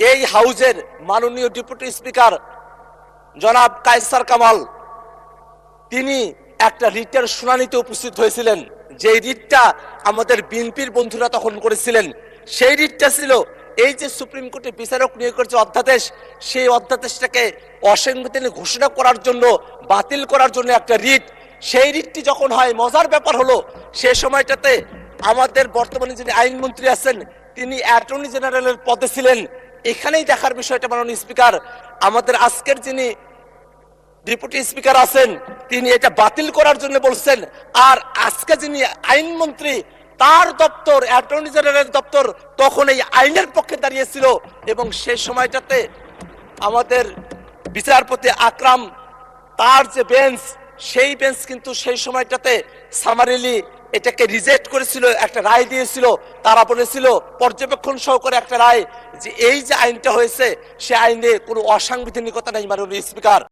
এই হাউজের মাননীয় ডেপুটি স্পিকার জনাব কায়সার কামাল তিনি একটা রিটের শুনানিতে উপস্থিত হয়েছিলেন। যে রিটটা আমাদের বিএনপির বন্ধুরা তখন করেছিলেন, সেই রিটটা ছিল এই যে সুপ্রিম কোর্টে বিচারক নিয়োগের যে অধ্যাদেশ, সেই অধ্যাদেশটাকে অসাংবিধানিক ঘোষণা করার জন্য, বাতিল করার জন্য একটা রিট। সেই রিটটি যখন হয়, মজার ব্যাপার হলো সেই সময়টাতে আমাদের বর্তমানে যিনি আইনমন্ত্রী আছেন তিনি অ্যাটর্নি জেনারেলের পদে ছিলেন। এখানেই দেখার বিষয়টা মাননীয় স্পিকার, আমাদের আজকের যিনি ডেপুটি স্পিকার আছেন তিনি এটা বাতিল করার জন্য বলছেন, আর আজকে যিনি আইনমন্ত্রী তার দপ্তর, অ্যাটর্নি জেনারেলের দপ্তর তখন এই আইনের পক্ষে দাঁড়িয়েছিল। এবং সেই সময়টাতে আমাদের বিচারপতি আকরাম তার যে বেঞ্চ, সেই বেঞ্চ কিন্তু সেই সময়টাতে সামারিলি এটাকে রিজেক্ট করেছিল, একটা রায় দিয়েছিল। তারা বলেছিল পর্যবেক্ষণ সহকারে একটা রায়, যে এই যে আইনটা হয়েছে সে আইনে কোনো অসাংবিধানিকতা নেই মাননীয় স্পিকার।